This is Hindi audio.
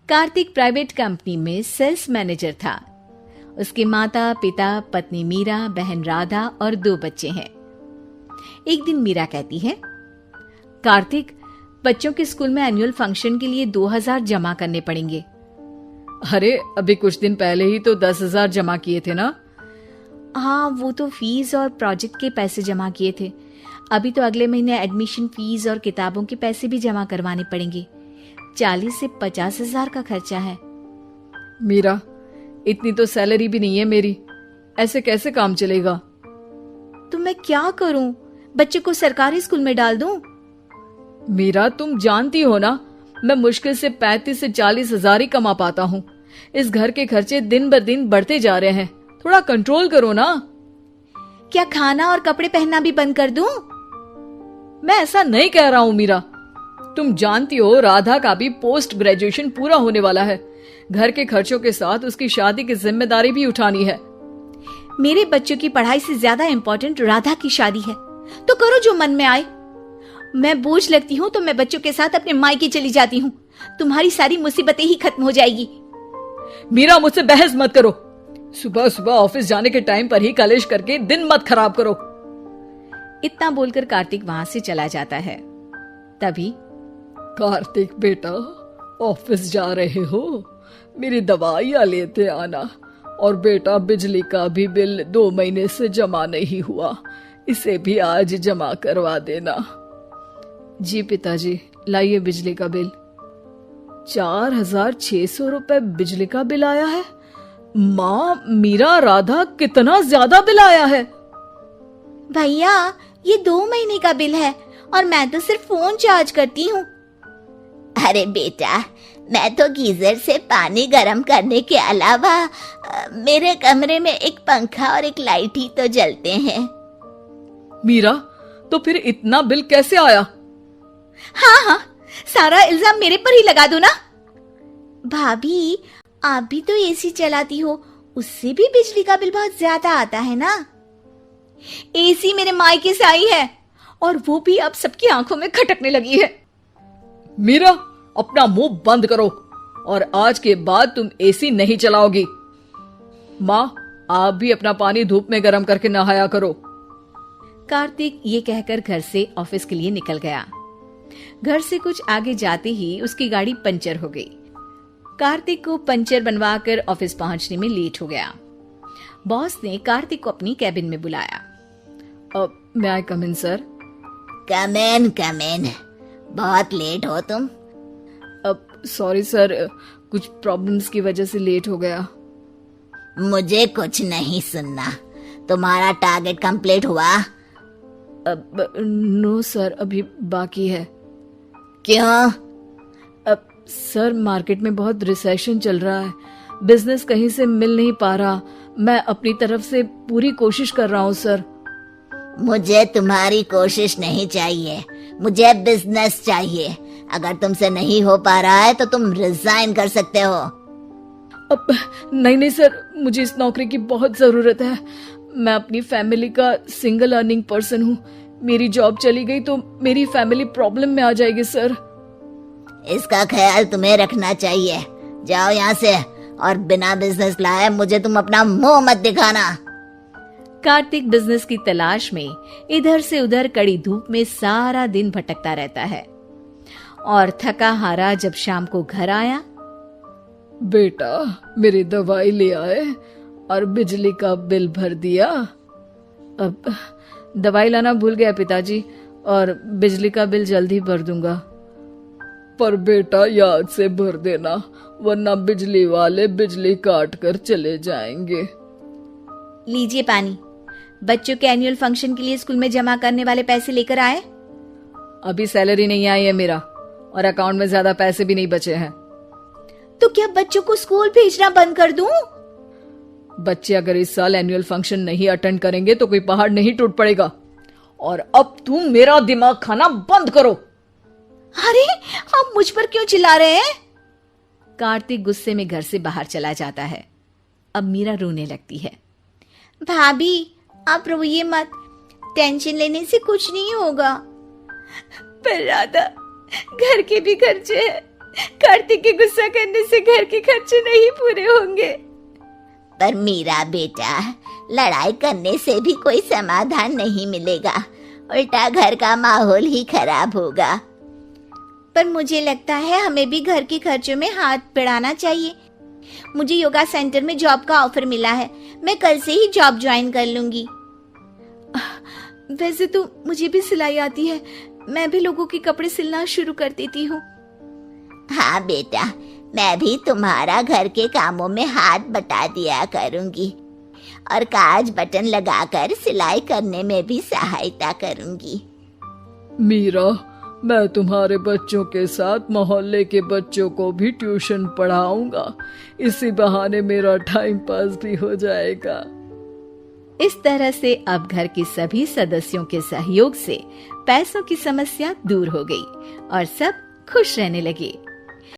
कार्तिक प्राइवेट कंपनी में सेल्स मैनेजर था। उसके माता पिता, पत्नी मीरा, बहन राधा और 2 बच्चे हैं। एक दिन मीरा कहती है, कार्तिक, बच्चों के स्कूल में एनुअल फंक्शन के लिए 2000 जमा करने पड़ेंगे। अरे अभी कुछ दिन पहले ही तो 10,000 जमा किए थे ना। हाँ, वो तो फीस और प्रोजेक्ट के पैसे जमा किए थे। अभी तो अगले महीने एडमिशन फीस और किताबों के पैसे भी जमा करवाने पड़ेंगे। 40 से 50,000 का खर्चा है। मीरा, इतनी तो सैलरी भी नहीं है मेरी, ऐसे कैसे काम चलेगा? तो मैं क्या करूं? बच्चे को सरकारी स्कूल में डाल दूं? मीरा, तुम जानती हो ना, मैं मुश्किल से 35 से 40,000 ही कमा पाता हूँ। इस घर के खर्चे दिन ब दिन बढ़ते जा रहे हैं, थोड़ा कंट्रोल करो ना। क्या खाना और कपड़े पहनना भी बंद कर दूं? मैं ऐसा नहीं कह रहा हूँ मीरा। तुम जानती हो राधा का भी पोस्ट ग्रेजुएशन पूरा होने वाला है। घर के खर्चों के साथ उसकी शादी की जिम्मेदारी भी उठानी है। मेरे बच्चों की पढ़ाई से ज्यादा इम्पोर्टेंट राधा की शादी है, तो करो जो मन में आए। मैं बोझ लगती हूँ तो मैं बच्चों के साथ अपने मायके चली जाती हूँ। तुम्हारी सारी मुसीबतें ही खत्म हो जाएगी। मीरा, मुझसे बहस मत करो। सुबह सुबह ऑफिस जाने के टाइम पर ही कलेश करके दिन मत खराब करो। इतना बोलकर कार्तिक वहां से चला जाता है। तभी, कार्तिक बेटा, ऑफिस जा रहे हो? मेरी दवाइयां लेते आना। और बेटा, बिजली का भी बिल 2 महीने से जमा नहीं हुआ, इसे भी आज जमा करवा देना। जी पिताजी, लाइए बिजली का बिल। 4,600 रुपए बिजली का बिल आया है। माँ, मीरा, राधा, कितना ज्यादा बिल आया है। भैया, ये 2 महीने का बिल है और मैं तो सिर्फ फोन चार्ज करती हूँ। अरे बेटा, मैं तो गीजर से पानी गर्म करने के अलावा मेरे कमरे में एक पंखा और एक लाइट ही तो जलते हैं। मीरा, तो फिर इतना बिल कैसे आया? हाँ, सारा इल्जाम मेरे पर ही लगा दो ना। भाभी, आप भी तो एसी चलाती हो, उससे भी बिजली का बिल बहुत ज्यादा आता है ना। एसी मेरे मायके से आई है और वो भी अब सबकी आंखों में खटकने लगी है। मीरा, अपना मुंह बंद करो और आज के बाद तुम एसी नहीं चलाओगी। माँ, आप भी अपना पानी धूप में गर्म करके नहाया करो। कार्तिक ये कहकर घर से ऑफिस के लिए निकल गया। घर से कुछ आगे जाते ही उसकी गाड़ी पंचर हो गई। कार्तिक को पंचर बनवाकर ऑफिस पहुंचने में लेट हो गया। बॉस ने कार्तिक को अपनी कैबिन में बुलाया। may I come in, sir? Come in. बहुत लेट हो तुम। सॉरी सर, कुछ प्रॉब्लम्स की वजह से लेट हो गया। मुझे कुछ नहीं सुनना। तुम्हारा टारगेट कंप्लीट हुआ? नो सर, अभी बाकी है। क्यों? सर, मार्केट में बहुत रिसेशन चल रहा है, बिजनेस कहीं से मिल नहीं पा रहा। मैं अपनी तरफ से पूरी कोशिश कर रहा हूँ सर। मुझे तुम्हारी कोशिश नहीं चाहिए, मुझे बिजनेस चाहिए। अगर तुमसे नहीं हो पा रहा है तो तुम रिजाइन कर सकते हो। नहीं सर, मुझे इस नौकरी की बहुत जरूरत है। मैं अपनी फैमिली का सिंगल अर्निंग पर्सन हूँ। मेरी जॉब चली गई तो मेरी फैमिली प्रॉब्लम में आ जाएगी सर। इसका ख्याल तुम्हें रखना चाहिए। जाओ यहाँ से, और बिना बिजनेस लाए मुझे तुम अपना मुंह मत दिखाना। कार्तिक बिजनेस की तलाश में इधर से उधर कड़ी धूप में सारा दिन भटकता रहता है और थका हारा जब शाम को घर आया। बेटा, मेरी दवाई ले आए और बिजली का बिल भर दिया। अब दवाई लाना भूल गया पिताजी, और बिजली का बिल जल्दी भर दूंगा। पर बेटा, याद से भर देना, वरना बिजली वाले बिजली काट कर चले जाएंगे। लीजिए पानी। बच्चों के एनुअल फंक्शन के लिए स्कूल में जमा करने वाले पैसे लेकर आए? अभी सैलरी नहीं आई है मेरा, और अकाउंट में ज्यादा पैसे भी नहीं बचे हैं। तो क्या बच्चों को स्कूल भेजना बंद कर दूं? बच्चे अगर इस साल एनुअल फंक्शन नहीं अटेंड करेंगे तो कोई पहाड़ नहीं टूट पड़ेगा। और अब तुम मेरा दिमाग खाना बंद करो। अरे, आप मुझ पर क्यों चिल्ला रहे हैं? कार्तिक गुस्से में घर से बाहर चला जाता है। अब मीरा रोने लगती है। भाभी, आप रोइए मत, टेंशन लेने से कुछ नहीं होगा। पर राधा, घर के भी खर्चे हैं, कार्तिक के गुस्सा करने से घर के खर्चे नहीं पूरे होंगे। पर मीरा बेटा, लड़ाई करने से भी कोई समाधान नहीं मिलेगा, उल्टा घर का माहौल ही खराब होगा। पर मुझे लगता है हमें भी घर के खर्चों में हाथ बढ़ाना चाहिए। मुझे योगा सेंटर में जॉब का ऑफर मिला है, मैं कल से ही जॉब ज्वाइन कर लूंगी। वैसे तो मुझे भी सिलाई आती है, मैं भी लोगों के कपड़े सिलना शुरू कर देती हूँ। हाँ बेटा, मैं भी तुम्हारा घर के कामों में हाथ बटा दिया करूंगी और काज बटन लगाकर सिलाई करने में भी सहायता करूंगी। मीरा, मैं तुम्हारे बच्चों के साथ मोहल्ले के बच्चों को भी ट्यूशन पढ़ाऊंगा। इसी बहाने मेरा टाइम पास भी हो जाएगा। इस तरह से अब घर के सभी सदस्यों के सहयोग से पैसों की समस्या दूर हो गई और सब खुश रहने लगे।